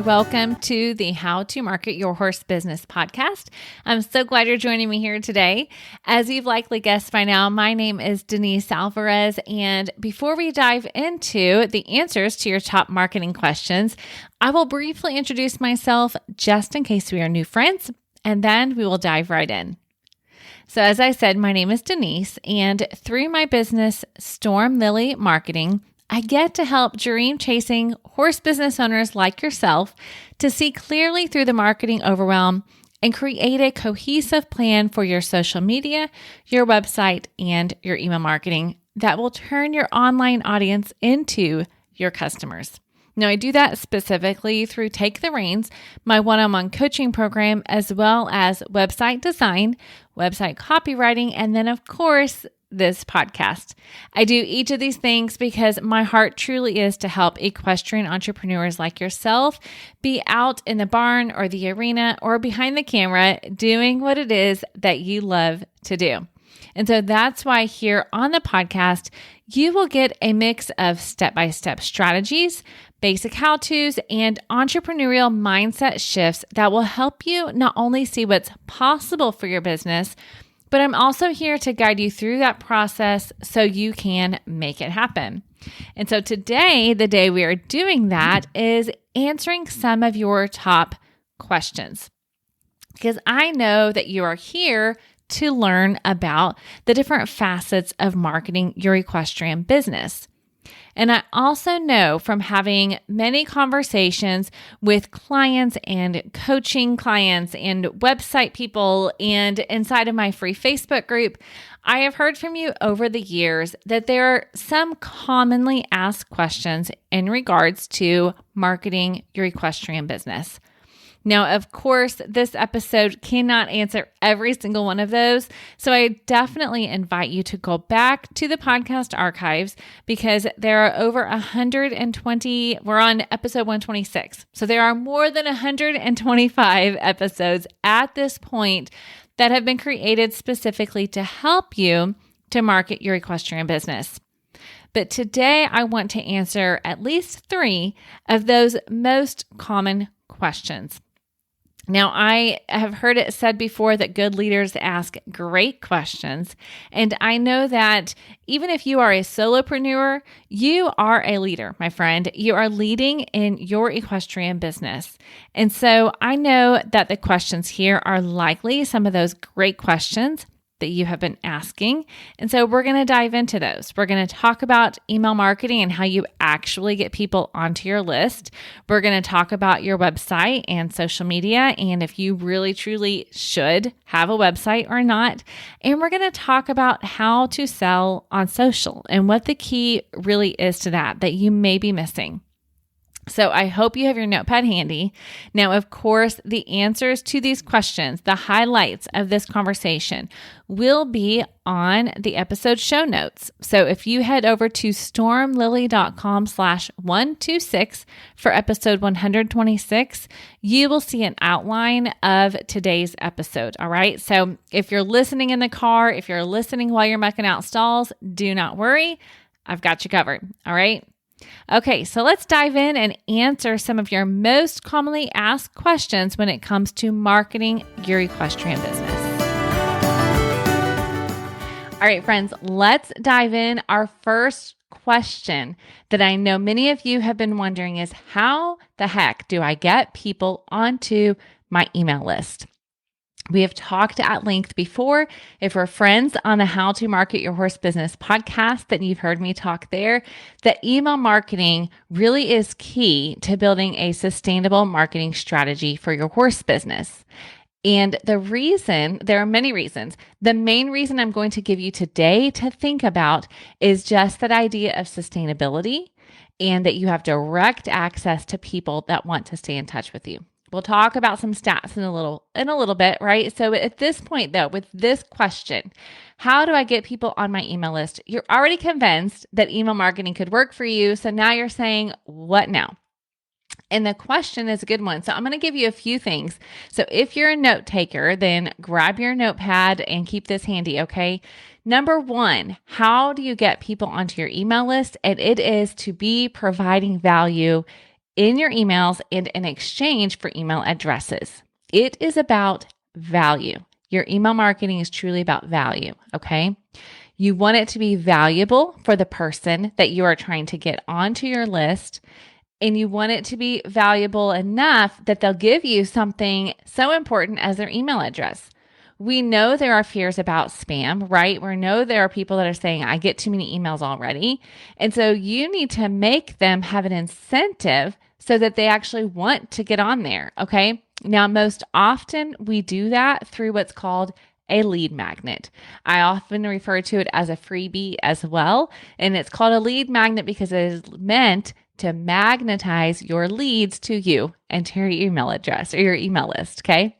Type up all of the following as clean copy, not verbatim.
Welcome to the How to Market Your Horse Business podcast. I'm so glad you're joining me here today. As you've likely guessed by now, my name is Denise Alvarez. And before we dive into the answers to your top marketing questions, I will briefly introduce myself just in case we are new friends, and then we will dive right in. So as I said, my name is Denise, and through my business, Storm Lily Marketing, I get to help dream-chasing horse business owners like yourself to see clearly through the marketing overwhelm and create a cohesive plan for your social media, your website, and your email marketing that will turn your online audience into your customers. Now, I do that specifically through Take the Reins, my one-on-one coaching program, as well as website design, website copywriting, and then, of course, this podcast. I do each of these things because my heart truly is to help equestrian entrepreneurs like yourself be out in the barn or the arena or behind the camera doing what it is that you love to do. And so that's why here on the podcast, you will get a mix of step-by-step strategies, basic how-tos, and entrepreneurial mindset shifts that will help you not only see what's possible for your business, but I'm also here to guide you through that process so you can make it happen. And so today, the day we are doing that is answering some of your top questions, because I know that you are here to learn about the different facets of marketing your equestrian business. And I also know from having many conversations with clients and coaching clients and website people and inside of my free Facebook group, I have heard from you over the years that there are some commonly asked questions in regards to marketing your equestrian business. Now, of course, this episode cannot answer every single one of those, so I definitely invite you to go back to the podcast archives because there are over 120, we're on episode 126, so there are more than 125 episodes at this point that have been created specifically to help you to market your equestrian business. But today, I want to answer at least 3 of those most common questions. Now, I have heard it said before that good leaders ask great questions, and I know that even if you are a solopreneur, you are a leader, my friend. You are leading in your equestrian business. And so I know that the questions here are likely some of those great questions that you have been asking. And so we're going to dive into those. We're going to talk about email marketing and how you actually get people onto your list. We're going to talk about your website and social media and if you really truly should have a website or not. And we're going to talk about how to sell on social and what the key really is to that you may be missing. So I hope you have your notepad handy. Now, of course, the answers to these questions, the highlights of this conversation, will be on the episode show notes. So if you head over to stormlily.com/126 for episode 126, you will see an outline of today's episode. All right. So if you're listening in the car, if you're listening while you're mucking out stalls, do not worry. I've got you covered. All right. Okay, so let's dive in and answer some of your most commonly asked questions when it comes to marketing your equestrian business. All right, friends, let's dive in. Our first question that I know many of you have been wondering is, how the heck do I get people onto my email list? We have talked at length before. If we're friends on the How to Market Your Horse Business podcast, then you've heard me talk there, that email marketing really is key to building a sustainable marketing strategy for your horse business. And there are many reasons. The main reason I'm going to give you today to think about is just that idea of sustainability and that you have direct access to people that want to stay in touch with you. We'll talk about some stats in a little bit, right? So at this point though, with this question, how do I get people on my email list? You're already convinced that email marketing could work for you. So now you're saying, what now? And the question is a good one. So I'm going to give you a few things. So if you're a note taker, then grab your notepad and keep this handy, okay? Number 1, how do you get people onto your email list? And it is to be providing value in your emails and in exchange for email addresses. It is about value. Your email marketing is truly about value, okay? You want it to be valuable for the person that you are trying to get onto your list, and you want it to be valuable enough that they'll give you something so important as their email address. We know there are fears about spam, right? We know there are people that are saying, I get too many emails already. And so you need to make them have an incentive so that they actually want to get on there, okay? Now, most often we do that through what's called a lead magnet. I often refer to it as a freebie as well. And it's called a lead magnet because it is meant to magnetize your leads to you and to your email address or your email list, okay?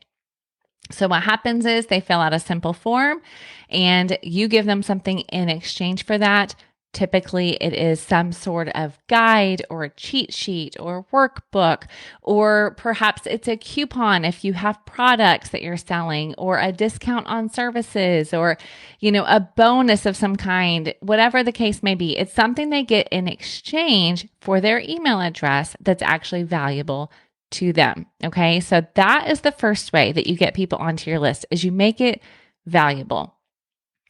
So what happens is they fill out a simple form and you give them something in exchange for that. Typically, it is some sort of guide or a cheat sheet or workbook, or perhaps it's a coupon if you have products that you're selling, or a discount on services, or, a bonus of some kind, whatever the case may be. It's something they get in exchange for their email address that's actually valuable to them. Okay. So that is the first way that you get people onto your list, is you make it valuable.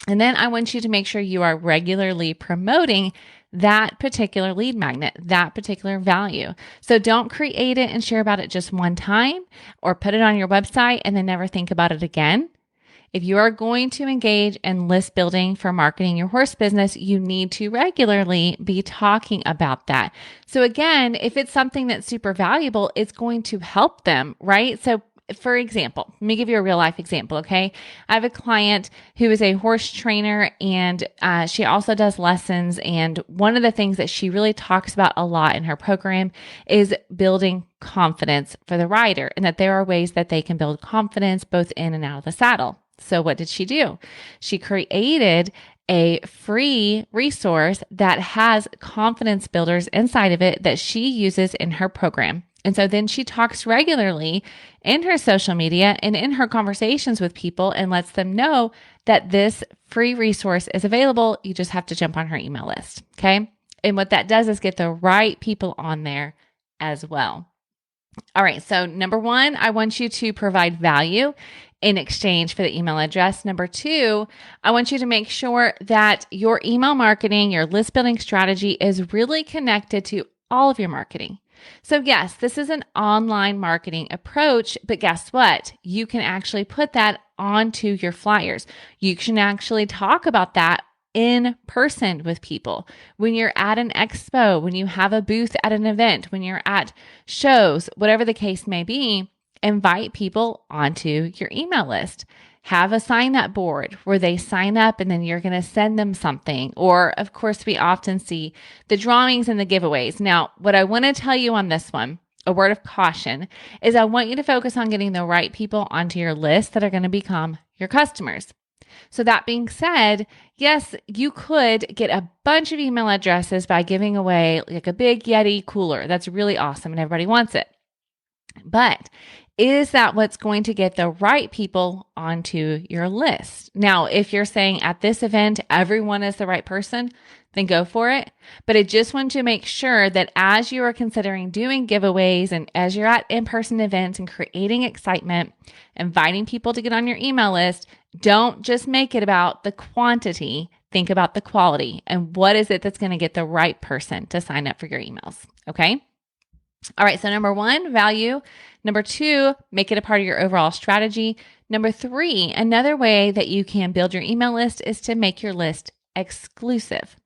And then I want you to make sure you are regularly promoting that particular lead magnet, that particular value. So don't create it and share about it just one time or put it on your website and then never think about it again. If you are going to engage in list building for marketing your horse business, you need to regularly be talking about that. So again, if it's something that's super valuable, it's going to help them, right? So for example, let me give you a real life example, okay? I have a client who is a horse trainer and she also does lessons. And one of the things that she really talks about a lot in her program is building confidence for the rider, and that there are ways that they can build confidence both in and out of the saddle. So what did she do? She created a free resource that has confidence builders inside of it that she uses in her program. And so then she talks regularly in her social media and in her conversations with people and lets them know that this free resource is available. You just have to jump on her email list. Okay. And what that does is get the right people on there as well. All right. So number one, I want you to provide value in exchange for the email address. Number two, I want you to make sure that your email marketing, your list building strategy is really connected to all of your marketing. So yes, this is an online marketing approach, but guess what? You can actually put that onto your flyers. You can actually talk about that in person with people. When you're at an expo, when you have a booth at an event, when you're at shows, whatever the case may be, invite people onto your email list. Have a sign up board where they sign up and then you're going to send them something. Or of course, we often see the drawings and the giveaways. Now, what I want to tell you on this one, a word of caution, is I want you to focus on getting the right people onto your list that are going to become your customers. So that being said, yes, you could get a bunch of email addresses by giving away like a big Yeti cooler. That's really awesome and everybody wants it. But is that what's going to get the right people onto your list? Now, if you're saying at this event, everyone is the right person, then go for it. But I just want to make sure that as you are considering doing giveaways and as you're at in-person events and creating excitement, inviting people to get on your email list, don't just make it about the quantity. Think about the quality and what is it that's going to get the right person to sign up for your emails. Okay. All right. So number one, value. Number two, make it a part of your overall strategy. Number three, another way that you can build your email list is to make your list exclusive.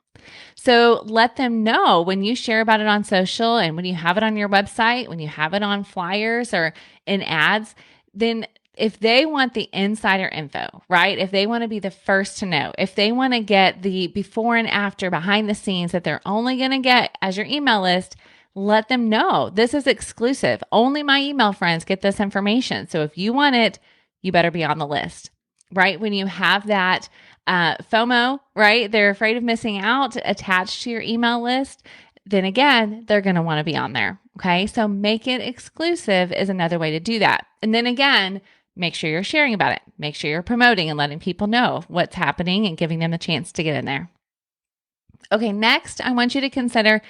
So let them know when you share about it on social and when you have it on your website, when you have it on flyers or in ads, then if they want the insider info, right? If they want to be the first to know, if they want to get the before and after behind the scenes that they're only going to get as your email list, let them know this is exclusive. Only my email friends get this information. So if you want it, you better be on the list, right? When you have that FOMO, right? They're afraid of missing out attached to your email list. Then again, they're going to want to be on there. Okay. So make it exclusive is another way to do that. And then again, make sure you're sharing about it. Make sure you're promoting and letting people know what's happening and giving them the chance to get in there. Okay. Next, I want you to consider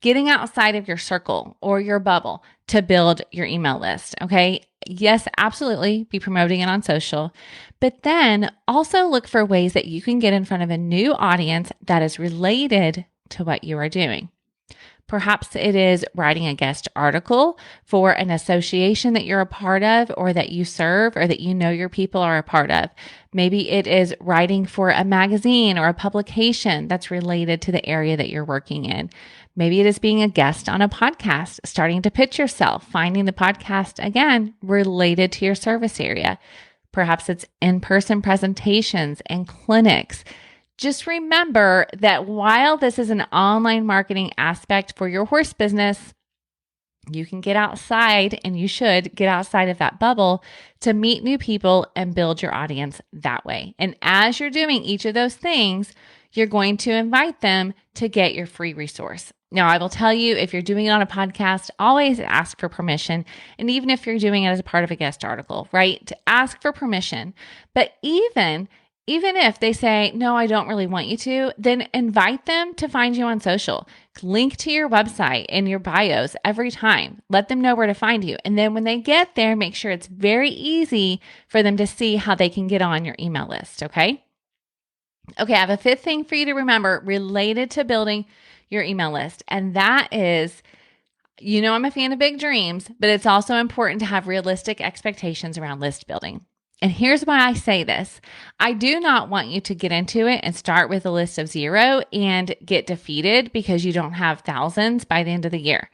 getting outside of your circle or your bubble to build your email list. Okay. Yes, absolutely. Be promoting it on social, but then also look for ways that you can get in front of a new audience that is related to what you are doing. Perhaps it is writing a guest article for an association that you're a part of or that you serve or that you know your people are a part of. Maybe it is writing for a magazine or a publication that's related to the area that you're working in. Maybe it is being a guest on a podcast, starting to pitch yourself, finding the podcast, again, related to your service area. Perhaps it's in-person presentations and clinics. Just remember that while this is an online marketing aspect for your horse business, you can get outside, and you should get outside of that bubble to meet new people and build your audience that way. And as you're doing each of those things, you're going to invite them to get your free resource. Now, I will tell you, if you're doing it on a podcast, always ask for permission. And even if you're doing it as a part of a guest article, right? To ask for permission. But even if they say, no, I don't really want you to, then invite them to find you on social. Link to your website and your bios every time. Let them know where to find you. And then when they get there, make sure it's very easy for them to see how they can get on your email list, okay? Okay, I have a fifth thing for you to remember related to building your email list. And that is, I'm a fan of big dreams, but it's also important to have realistic expectations around list building. And here's why I say this. I do not want you to get into it and start with a list of 0 and get defeated because you don't have thousands by the end of the year.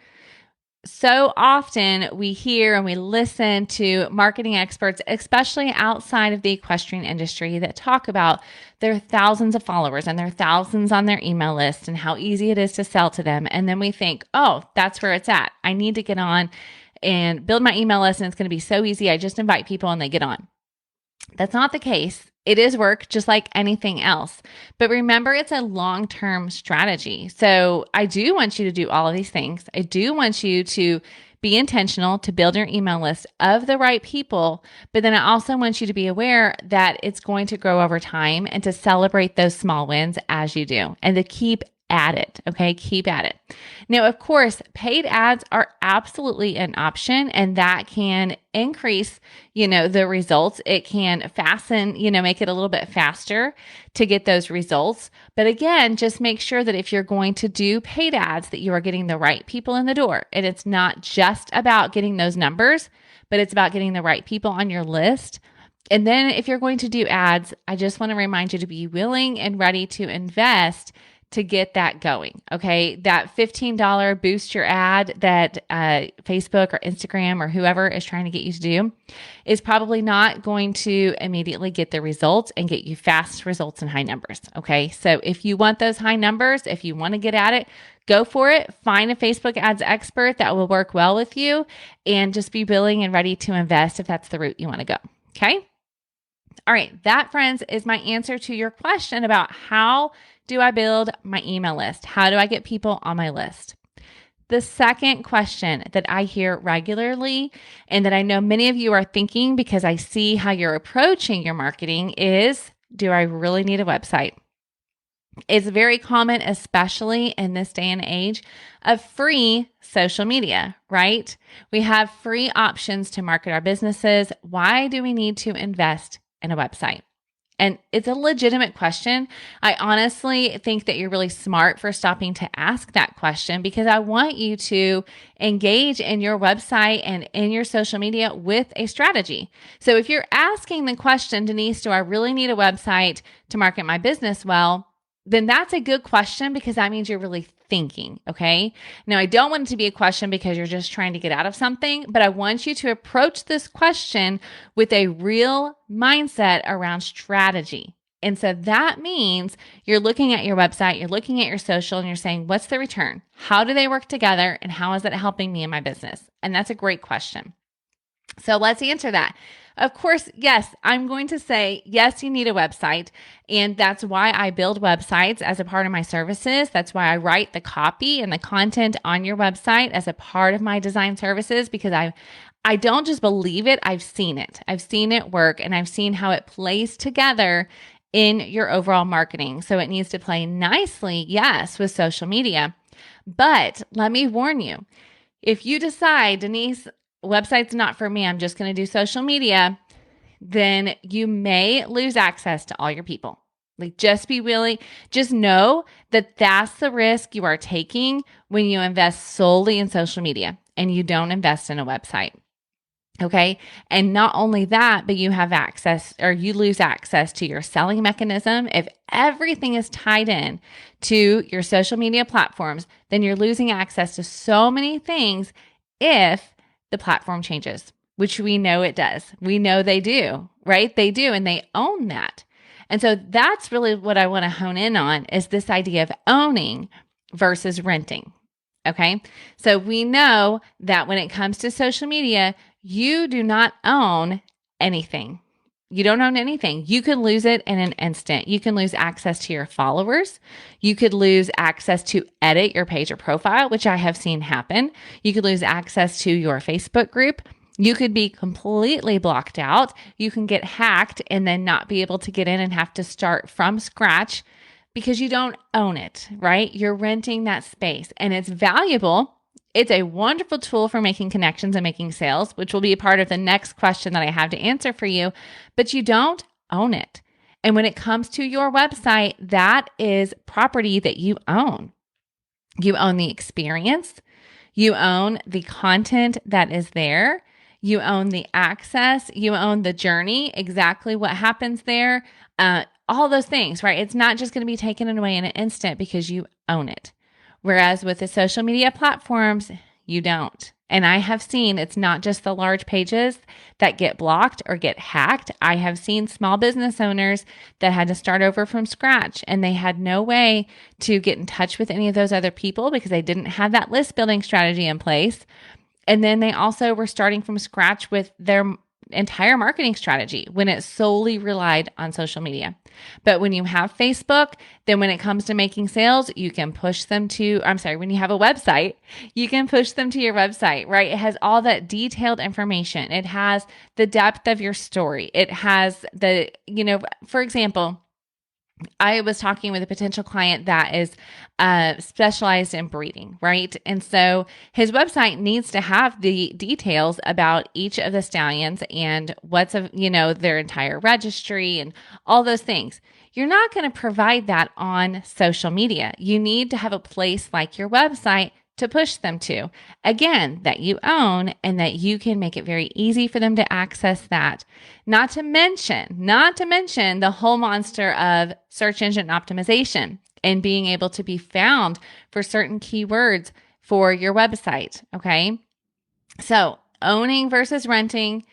So often we hear and we listen to marketing experts, especially outside of the equestrian industry, that talk about their thousands of followers and their thousands on their email list and how easy it is to sell to them. And then we think, oh, that's where it's at. I need to get on and build my email list, and it's going to be so easy. I just invite people and they get on. That's not the case. It is work just like anything else. But remember, it's a long-term strategy. So I do want you to do all of these things. I do want you to be intentional to build your email list of the right people. But then I also want you to be aware that it's going to grow over time and to celebrate those small wins as you do and to keep at it. Okay. Keep at it. Now, of course, paid ads are absolutely an option, and that can increase, the results. It can make it a little bit faster to get those results. But again, just make sure that if you're going to do paid ads, that you are getting the right people in the door. And it's not just about getting those numbers, but it's about getting the right people on your list. And then if you're going to do ads, I just want to remind you to be willing and ready to invest to get that going. Okay. That $15 boost your ad that Facebook or Instagram or whoever is trying to get you to do is probably not going to immediately get the results and get you fast results and high numbers. Okay. So if you want those high numbers, if you want to get at it, go for it. Find a Facebook ads expert that will work well with you, and just be willing and ready to invest if that's the route you want to go. Okay. All right. That, friends, is my answer to your question about how do I build my email list? How do I get people on my list? The second question that I hear regularly, and that I know many of you are thinking because I see how you're approaching your marketing, is, do I really need a website? It's very common, especially in this day and age of free social media, right? We have free options to market our businesses. Why do we need to invest in a website? And it's a legitimate question. I honestly think that you're really smart for stopping to ask that question, because I want you to engage in your website and in your social media with a strategy. So if you're asking the question, Denise, do I really need a website to market my business well? Then that's a good question, because that means you're really thinking, okay? Now, I don't want it to be a question because you're just trying to get out of something, but I want you to approach this question with a real mindset around strategy. And so that means you're looking at your website, you're looking at your social, and you're saying, what's the return? How do they work together? And how is it helping me in my business? And that's a great question. So let's answer that. Of course, yes, I'm going to say, yes, you need a website. And that's why I build websites as a part of my services. That's why I write the copy and the content on your website as a part of my design services, because I don't just believe it, I've seen it. I've seen it work, and I've seen how it plays together in your overall marketing. So it needs to play nicely, yes, with social media. But let me warn you, if you decide, Denise, website's not for me, I'm just going to do social media, then you may lose access to all your people. Like, just be willing, just know that that's the risk you are taking when you invest solely in social media and you don't invest in a website. Okay. And not only that, but you have access, or you lose access to your selling mechanism. If everything is tied in to your social media platforms, then you're losing access to so many things if the platform changes, which we know it does. We know they do, right? They do, and they own that. And so that's really what I want to hone in on, is this idea of owning versus renting. Okay. So we know that when it comes to social media, you do not own anything. You don't own anything. You could lose it in an instant. You can lose access to your followers. You could lose access to edit your page or profile, which I have seen happen. You could lose access to your Facebook group. You could be completely blocked out. You can get hacked and then not be able to get in and have to start from scratch because you don't own it, right? You're renting that space, and it's valuable. It's a wonderful tool for making connections and making sales, which will be a part of the next question that I have to answer for you, but you don't own it. And when it comes to your website, that is property that you own. You own the experience. You own the content that is there. You own the access. You own the journey, exactly what happens there. All those things, right? It's not just going to be taken away in an instant because you own it. Whereas with the social media platforms, you don't. And I have seen it's not just the large pages that get blocked or get hacked. I have seen small business owners that had to start over from scratch, and they had no way to get in touch with any of those other people because they didn't have that list building strategy in place. And then they also were starting from scratch with their entire marketing strategy when it solely relied on social media. But when you have Facebook, then when it comes to making sales, you can push them to, when you have a website, you can push them to your website, right? It has all that detailed information. It has the depth of your story. It has the, for example, I was talking with a potential client that is specialized in breeding, right? And so his website needs to have the details about each of the stallions and what's their entire registry and all those things. You're not going to provide that on social media. You need to have a place like your website to push them to. Again, that you own and that you can make it very easy for them to access that. Not to mention the whole monster of search engine optimization and being able to be found for certain keywords for your website. Okay. So owning versus renting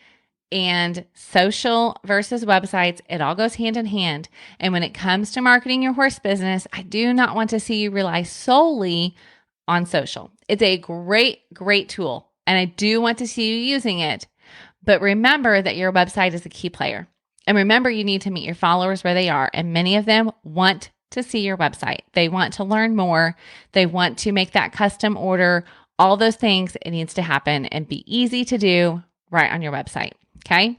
and social versus websites, it all goes hand in hand. And when it comes to marketing your horse business, I do not want to see you rely solely on social. It's a great, great tool, and I do want to see you using it. But remember that your website is a key player. And remember, you need to meet your followers where they are. And many of them want to see your website. They want to learn more. They want to make that custom order. All those things, it needs to happen and be easy to do right on your website. Okay.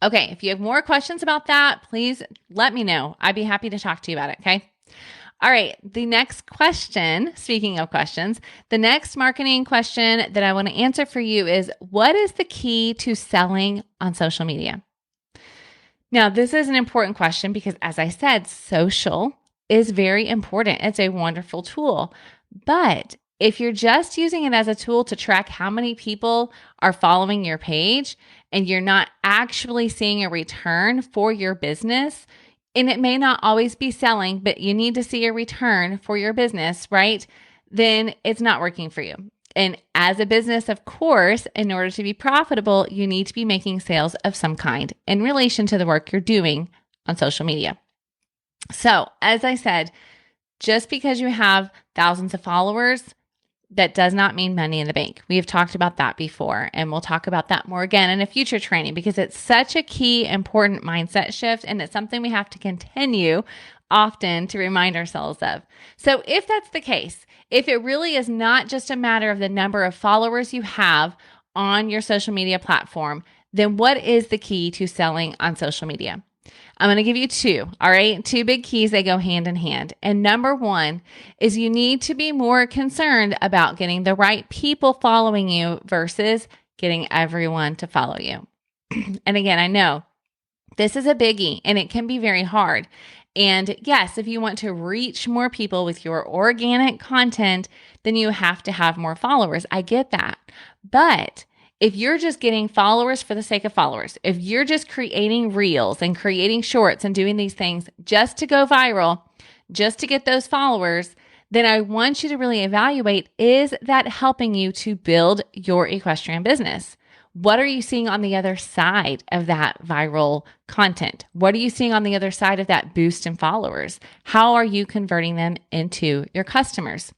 Okay. If you have more questions about that, please let me know. I'd be happy to talk to you about it. Okay. All right. The next question, speaking of questions, the next marketing question that I want to answer for you is, what is the key to selling on social media? Now, this is an important question because, as I said, social is very important. It's a wonderful tool. But if you're just using it as a tool to track how many people are following your page and you're not actually seeing a return for your business, and it may not always be selling, but you need to see a return for your business, right? Then it's not working for you. And as a business, of course, in order to be profitable, you need to be making sales of some kind in relation to the work you're doing on social media. So, as I said, just because you have thousands of followers, that does not mean money in the bank. We have talked about that before, and we'll talk about that more again in a future training because it's such a key, important mindset shift, and it's something we have to continue often to remind ourselves of. So if that's the case, if it really is not just a matter of the number of followers you have on your social media platform, then what is the key to selling on social media? I'm going to give you two, all right? Two big keys. They go hand in hand. And number one is you need to be more concerned about getting the right people following you versus getting everyone to follow you. And again, I know this is a biggie and it can be very hard. And yes, if you want to reach more people with your organic content, then you have to have more followers. I get that. But if you're just getting followers for the sake of followers, if you're just creating reels and creating shorts and doing these things just to go viral, just to get those followers, then I want you to really evaluate, is that helping you to build your equestrian business? What are you seeing on the other side of that viral content? What are you seeing on the other side of that boost in followers? How are you converting them into your customers?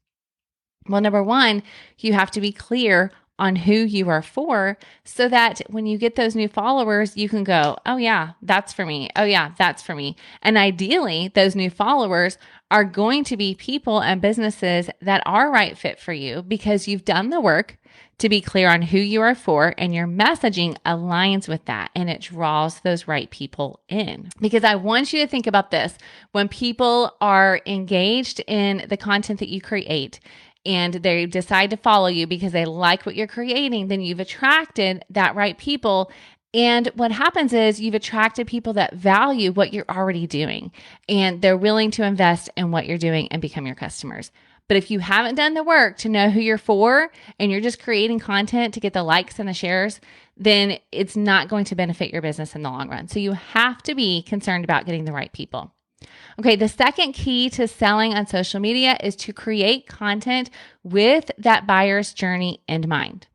Well, number one, you have to be clear on who you are for so that when you get those new followers, you can go, oh yeah, that's for me. Oh yeah, that's for me. And ideally, those new followers are going to be people and businesses that are right fit for you because you've done the work to be clear on who you are for and your messaging aligns with that and it draws those right people in. Because I want you to think about this. When people are engaged in the content that you create, and they decide to follow you because they like what you're creating, then you've attracted that right people. And what happens is you've attracted people that value what you're already doing and they're willing to invest in what you're doing and become your customers. But if you haven't done the work to know who you're for and you're just creating content to get the likes and the shares, then it's not going to benefit your business in the long run. So you have to be concerned about getting the right people. Okay, the second key to selling on social media is to create content with that buyer's journey in mind.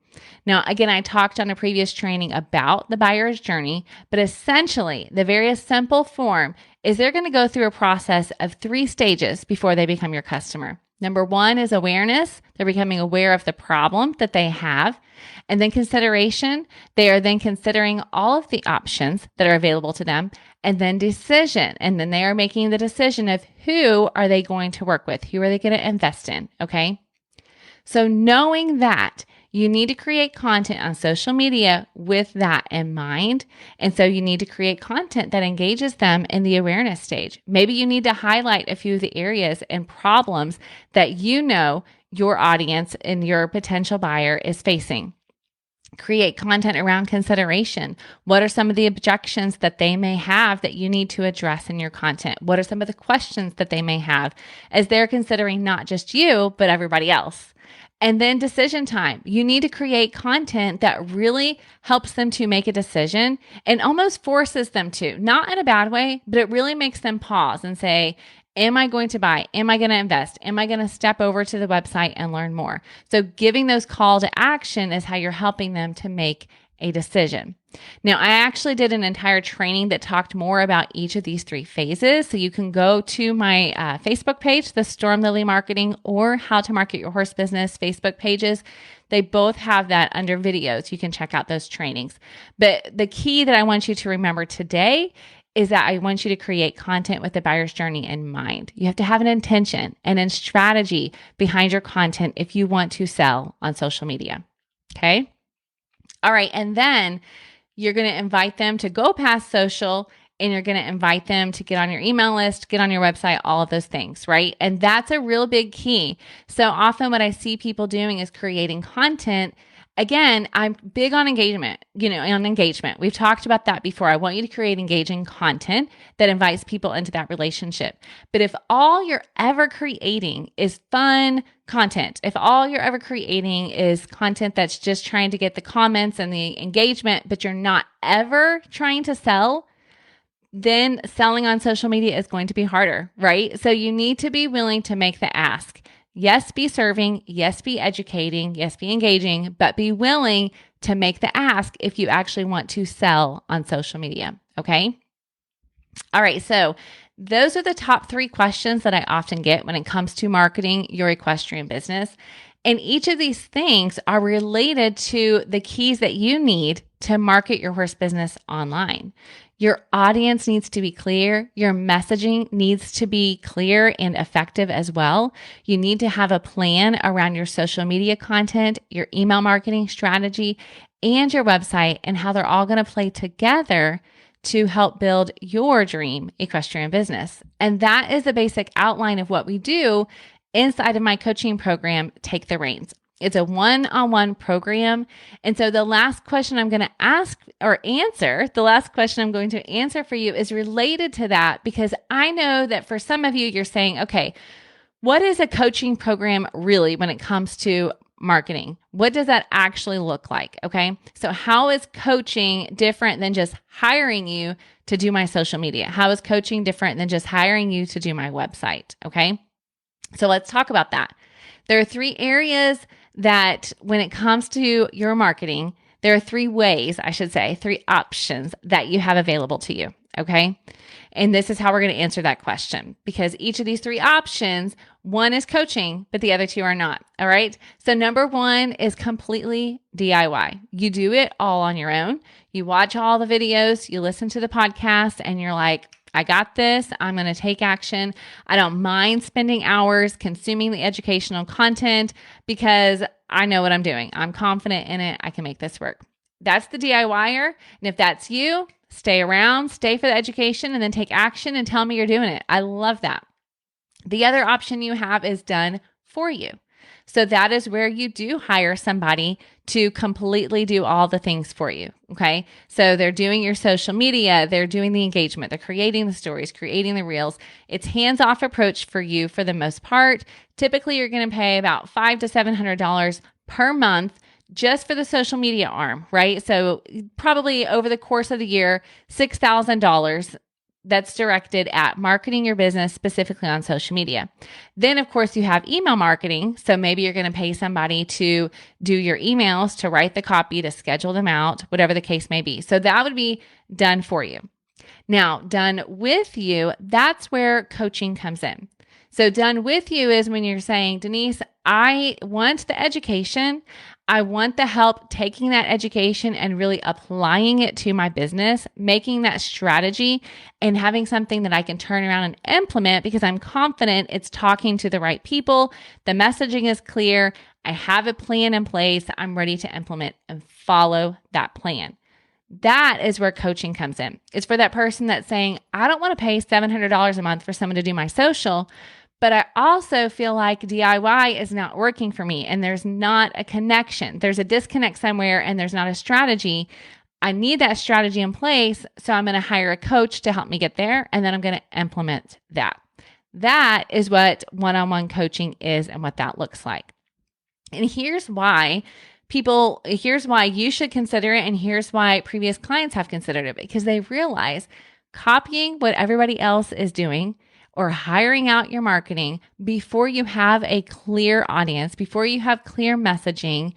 Now, again, I talked on a previous training about the buyer's journey, but essentially the very simple form is they're going to go through a process of 3 stages before they become your customer. Number 1 is awareness. They're becoming aware of the problem that they have. And then consideration. They are then considering all of the options that are available to them. And then decision. And then they are making the decision of who are they going to work with? Who are they going to invest in? Okay. So knowing that, you need to create content on social media with that in mind. And so you need to create content that engages them in the awareness stage. Maybe you need to highlight a few of the areas and problems that you know your audience and your potential buyer is facing. Create content around consideration. What are some of the objections that they may have that you need to address in your content? What are some of the questions that they may have as they're considering not just you, but everybody else? And then decision time. You need to create content that really helps them to make a decision and almost forces them to, not in a bad way, but it really makes them pause and say, am I going to buy? Am I going to invest? Am I going to step over to the website and learn more? So giving those call to action is how you're helping them to make a decision. Now, I actually did an entire training that talked more about each of these 3 phases. So you can go to my Facebook page, the Storm Lily Marketing or How to Market Your Horse Business Facebook pages. They both have that under videos. You can check out those trainings. But the key that I want you to remember today is that I want you to create content with the buyer's journey in mind. You have to have an intention and a strategy behind your content if you want to sell on social media. Okay? All right. And then you're going to invite them to go past social and you're going to invite them to get on your email list, get on your website, all of those things, right? And that's a real big key. So often what I see people doing is creating content. Again, I'm big on engagement, on engagement. We've talked about that before. I want you to create engaging content that invites people into that relationship. But if all you're ever creating is fun content, if all you're ever creating is content that's just trying to get the comments and the engagement, but you're not ever trying to sell, then selling on social media is going to be harder, right? So you need to be willing to make the ask. Yes, be serving. Yes, be educating. Yes, be engaging, but be willing to make the ask if you actually want to sell on social media. Okay. All right. So those are the top 3 questions that I often get when it comes to marketing your equestrian business. And each of these things are related to the keys that you need to market your horse business online. Your audience needs to be clear. Your messaging needs to be clear and effective as well. You need to have a plan around your social media content, your email marketing strategy, and your website and how they're all going to play together to help build your dream equestrian business. And that is the basic outline of what we do inside of my coaching program, Take the Reins. It's a one-on-one program. And so the last question I'm going to answer for you is related to that, because I know that for some of you, you're saying, okay, what is a coaching program really when it comes to marketing? What does that actually look like? Okay. So how is coaching different than just hiring you to do my social media? How is coaching different than just hiring you to do my website? Okay. So let's talk about that. There are 3 areas that when it comes to your marketing, there are 3 ways, 3 options that you have available to you. Okay. And this is how we're going to answer that question, because each of these 3 options, one is coaching, but the other 2 are not. All right. So number 1 is completely DIY. You do it all on your own. You watch all the videos, you listen to the podcast, and you're like, I got this. I'm going to take action. I don't mind spending hours consuming the educational content because I know what I'm doing. I'm confident in it. I can make this work. That's the DIYer. And if that's you, stay around, stay for the education, and then take action and tell me you're doing it. I love that. The other option you have is done for you. So that is where you do hire somebody to completely do all the things for you. Okay. So they're doing your social media, they're doing the engagement, they're creating the stories, creating the reels. It's hands-off approach for you for the most part. Typically, you're going to pay about $500 to $700 per month just for the social media arm, right? So probably over the course of the year, $6,000 that's directed at marketing your business specifically on social media. Then, of course, you have email marketing. So maybe you're going to pay somebody to do your emails, to write the copy, to schedule them out, whatever the case may be. So that would be done for you. Now, done with you, that's where coaching comes in. So done with you is when you're saying, Denise, I want the education. I want the help taking that education and really applying it to my business, making that strategy and having something that I can turn around and implement because I'm confident it's talking to the right people. The messaging is clear. I have a plan in place. I'm ready to implement and follow that plan. That is where coaching comes in. It's for that person that's saying, I don't want to pay $700 a month for someone to do my social, but I also feel like DIY is not working for me and there's not a connection. There's a disconnect somewhere and there's not a strategy. I need that strategy in place. So I'm going to hire a coach to help me get there. And then I'm going to implement that. That is what one-on-one coaching is and what that looks like. And here's why you should consider it. And here's why previous clients have considered it, because they realize copying what everybody else is doing or hiring out your marketing before you have a clear audience, before you have clear messaging,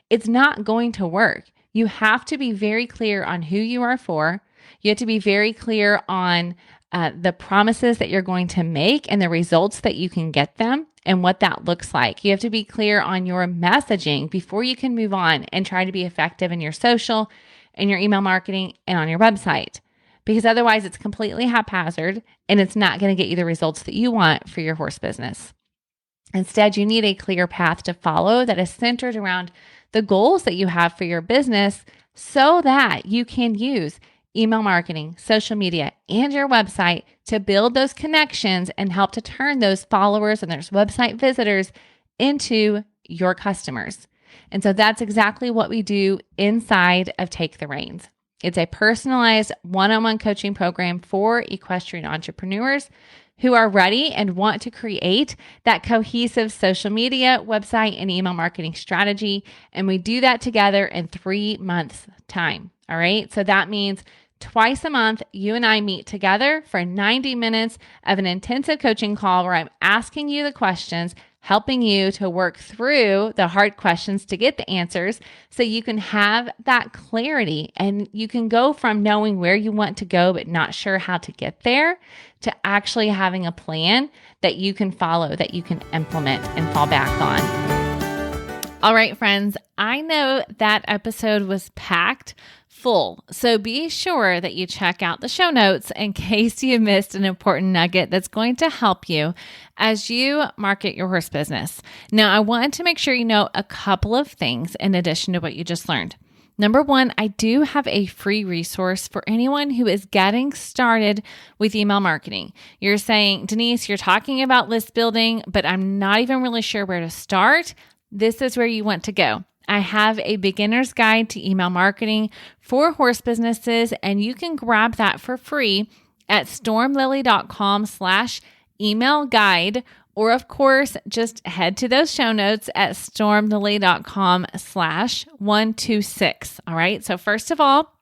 it's not going to work. You have to be very clear on who you are for. You have to be very clear on the promises that you're going to make and the results that you can get them and what that looks like. You have to be clear on your messaging before you can move on and try to be effective in your social, in your email marketing, and on your website. Because otherwise it's completely haphazard and it's not going to get you the results that you want for your horse business. Instead, you need a clear path to follow that is centered around the goals that you have for your business so that you can use email marketing, social media, and your website to build those connections and help to turn those followers and those website visitors into your customers. And so that's exactly what we do inside of Take the Reins. It's a personalized one-on-one coaching program for equestrian entrepreneurs who are ready and want to create that cohesive social media, website, and email marketing strategy. And we do that together in 3 months' time. All right. So that means twice a month, you and I meet together for 90 minutes of an intensive coaching call where I'm asking you the questions, helping you to work through the hard questions to get the answers so you can have that clarity and you can go from knowing where you want to go but not sure how to get there to actually having a plan that you can follow, that you can implement and fall back on. All right, friends, I know that episode was packed full. So be sure that you check out the show notes in case you missed an important nugget that's going to help you as you market your horse business. Now, I want to make sure you know a couple of things in addition to what you just learned. Number one, I do have a free resource for anyone who is getting started with email marketing. You're saying, Denise, you're talking about list building, but I'm not even really sure where to start. This is where you want to go. I have a beginner's guide to email marketing for horse businesses, and you can grab that for free at stormlily.com/email guide. Or of course, just head to those show notes at stormlily.com/126. All right. So first of all,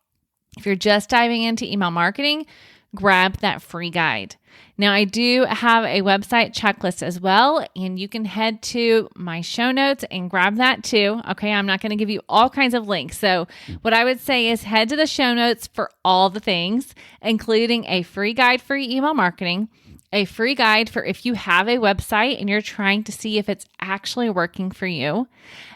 if you're just diving into email marketing, grab that free guide. Now, I do have a website checklist as well, and you can head to my show notes and grab that too. Okay, I'm not going to give you all kinds of links. So what I would say is head to the show notes for all the things, including a free guide for email marketing, a free guide for if you have a website and you're trying to see if it's actually working for you.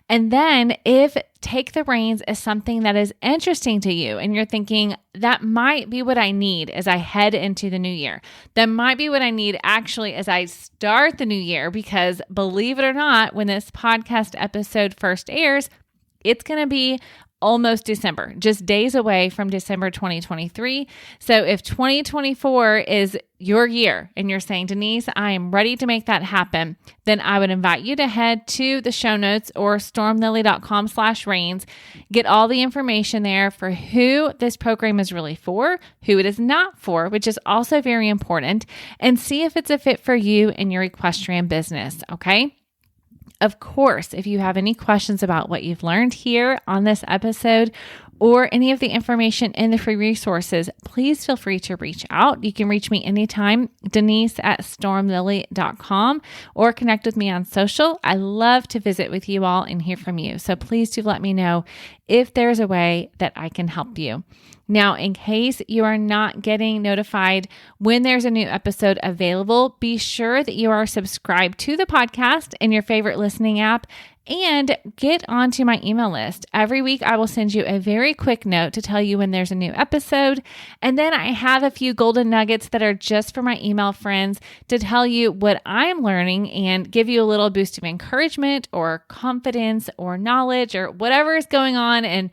And then if Take the Reins is something that is interesting to you and you're thinking, that might be what I need as I head into the new year. That might be what I need actually as I start the new year, because believe it or not, when this podcast episode first airs, it's going to be almost December, just days away from December 2023. So if 2024 is your year and you're saying, Denise, I am ready to make that happen, then I would invite you to head to the show notes or stormlily.com/reins, get all the information there for who this program is really for, who it is not for, which is also very important, and see if it's a fit for you and your equestrian business. Okay. Of course, if you have any questions about what you've learned here on this episode or any of the information in the free resources, please feel free to reach out. You can reach me anytime, Denise@stormlily.com, or connect with me on social. I love to visit with you all and hear from you. So please do let me know if there's a way that I can help you. Now, in case you are not getting notified when there's a new episode available, be sure that you are subscribed to the podcast in your favorite listening app and get onto my email list. Every week, I will send you a very quick note to tell you when there's a new episode. And then I have a few golden nuggets that are just for my email friends to tell you what I'm learning and give you a little boost of encouragement or confidence or knowledge or whatever is going on and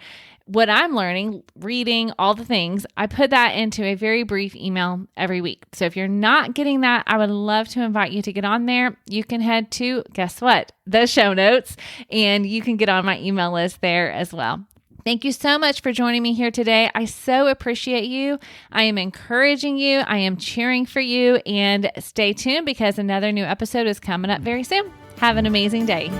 what I'm learning, reading, all the things. I put that into a very brief email every week. So if you're not getting that, I would love to invite you to get on there. You can head to, guess what? The show notes, and you can get on my email list there as well. Thank you so much for joining me here today. I so appreciate you. I am encouraging you. I am cheering for you, and stay tuned because another new episode is coming up very soon. Have an amazing day.